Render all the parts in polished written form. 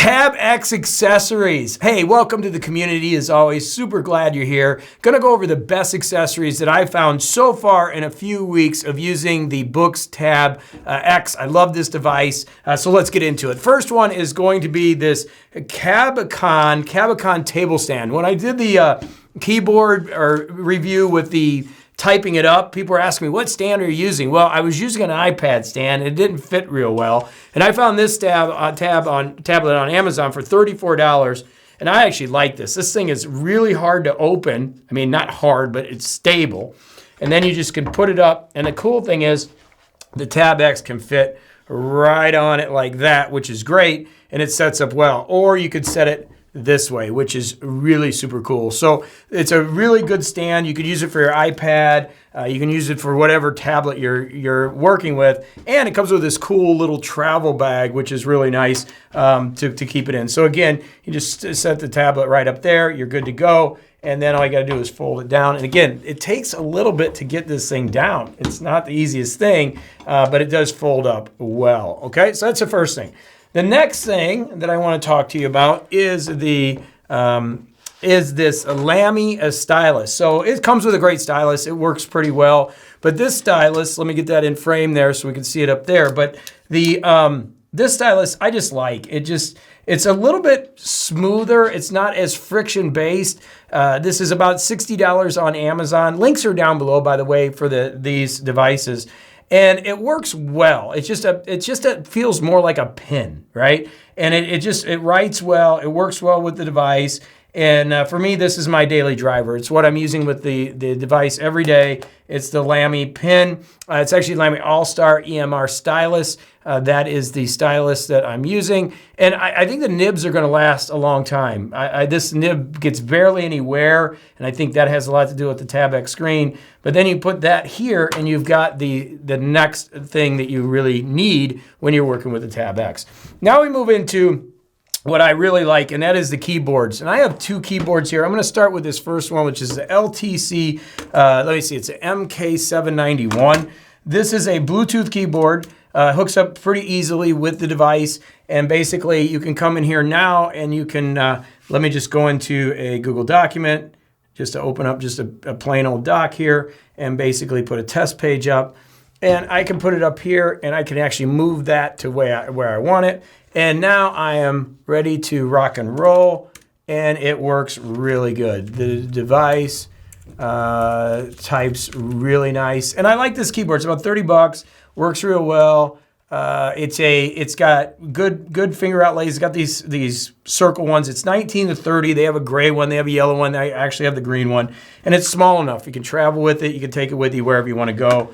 Tab X accessories. Hey, welcome to the community. As always, super glad you're here. Gonna go over the best accessories that I found so far in a few weeks of using the Boox Tab X. I love this device, so let's get into it. First one is going to be this Cabicon table stand. When I did the keyboard or review with the typing it up, people were asking me, what stand are you using? Well, I was using an iPad stand. It didn't fit real well. And I found this tablet on Amazon for $34. And I actually like this. This thing is really hard to open. I mean, not hard, but it's stable. And then you just can put it up. And the cool thing is the Tab X can fit right on it like that, which is great. And it sets up well. Or you could set it this way, which is really super cool. So it's a really good stand. You could use it for your iPad. You can use it for whatever tablet you're working with. And it comes with this cool little travel bag, which is really nice to keep it in. So again, you just set the tablet right up there. You're good to go. And then all you got to do is fold it down. And again, it takes a little bit to get this thing down. It's not the easiest thing, but it does fold up well. Okay, so that's the first thing. The next thing that I want to talk to you about is this Lamy stylus. So it comes with a great stylus. It works pretty well. But this stylus, let me get that in frame there so we can see it up there. But this stylus, I just like. It's a little bit smoother. It's not as friction based. This is about $60 on Amazon. Links are down below, by the way, for these devices. And it works well. It feels more like a pen, right? And it writes well. It works well with the device. And for me, this is my daily driver. It's what I'm using with the device every day. It's the Lamy pen. It's actually Lamy All-Star EMR stylus. That is the stylus that I'm using. And I think the nibs are going to last a long time. This nib gets barely any wear, and I think that has a lot to do with the Tab X screen. But then you put that here, and you've got the next thing that you really need when you're working with the Tab X. Now we move into what I really like, and that is the keyboards. And I have two keyboards here. I'm going to start with this first one, which is the LTC, let me see, it's an MK791. This is a Bluetooth keyboard. Hooks up pretty easily with the device. And basically, you can come in here now, and you can, let me just go into a Google document, just to open up just a plain old doc here, and basically put a test page up. And I can put it up here, and I can actually move that to where I want it. And now I am ready to rock and roll, and it works really good. The device types really nice, and I like this keyboard. It's about $30, works real well. It's got good finger outlays. It's got these circle ones. It's 19 to 30. They have a gray one. They have a yellow one. I actually have the green one, and it's small enough. You can travel with it. You can take it with you wherever you want to go.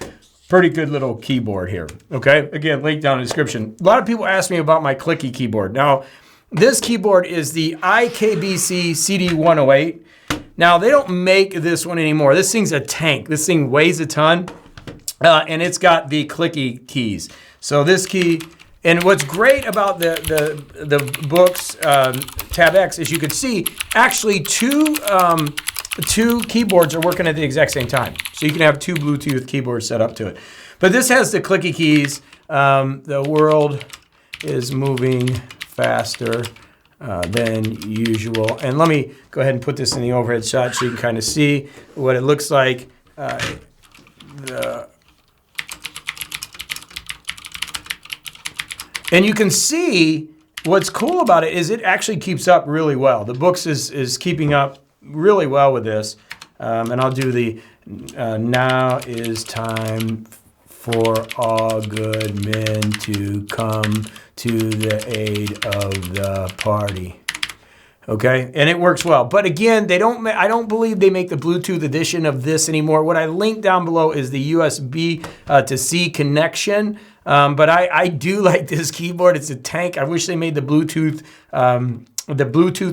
Pretty good little keyboard here, okay? Again, link down in the description. A lot of people ask me about my clicky keyboard. Now, this keyboard is the IKBC CD108. Now, they don't make this one anymore. This thing's a tank. This thing weighs a ton, and it's got the clicky keys. So this key, and what's great about the Boox Tab X is you can see actually two keyboards are working at the exact same time. So you can have two Bluetooth keyboards set up to it. But this has the clicky keys. The world is moving faster than usual. And let me go ahead and put this in the overhead shot so you can kind of see what it looks like. And you can see what's cool about it is it actually keeps up really well. The Boox is keeping up really well with this. And I'll do the now is time for all good men to come to the aid of the party. Okay, and it works well. But again, I don't believe they make the Bluetooth edition of this anymore. What I linked down below is the USB to C connection. But I do like this keyboard. It's a tank. I wish they made the Bluetooth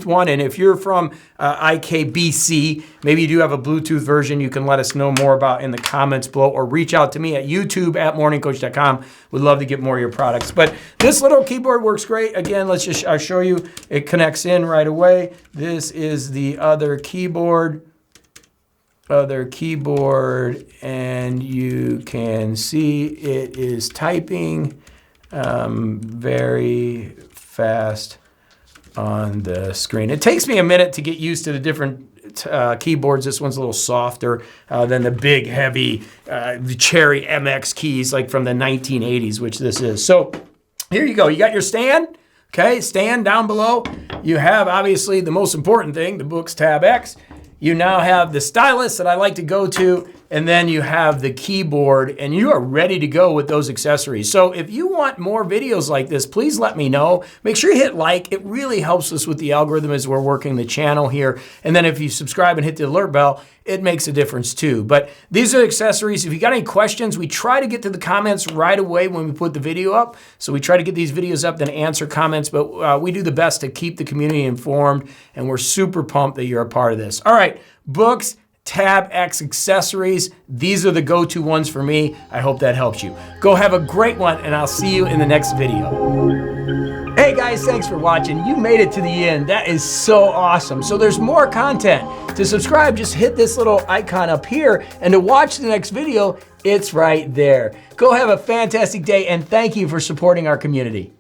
one. And if you're from IKBC, maybe you do have a Bluetooth version, you can let us know more about in the comments below, or reach out to me at YouTube at morningcoach.com. Would love to get more of your products. But this little keyboard works great. Again, I'll show you. It connects in right away. This is the other keyboard, and you can see it is typing very fast on the screen. It takes me a minute to get used to the different keyboards. This one's a little softer than the big, heavy, the Cherry MX keys like from the 1980s, which this is. So here you go. You got your stand. Okay, stand down below. You have, obviously, the most important thing, the Boox Tab X. You now have the stylus that I like to go to, and then you have the keyboard, and you are ready to go with those accessories. So if you want more videos like this, please let me know. Make sure you hit like. It really helps us with the algorithm as we're working the channel here. And then if you subscribe and hit the alert bell, it makes a difference too. But these are accessories. If you got any questions, we try to get to the comments right away when we put the video up. So we try to get these videos up, then answer comments, but we do the best to keep the community informed, and we're super pumped that you're a part of this. All right, Boox Tab X accessories. These are the go-to ones for me. I hope that helps you. Go have a great one, and I'll see you in the next video. Hey guys, thanks for watching. You made it to the end. That is so awesome. So there's more content. To subscribe, just hit this little icon up here, and to watch the next video, it's right there. Go have a fantastic day, and thank you for supporting our community.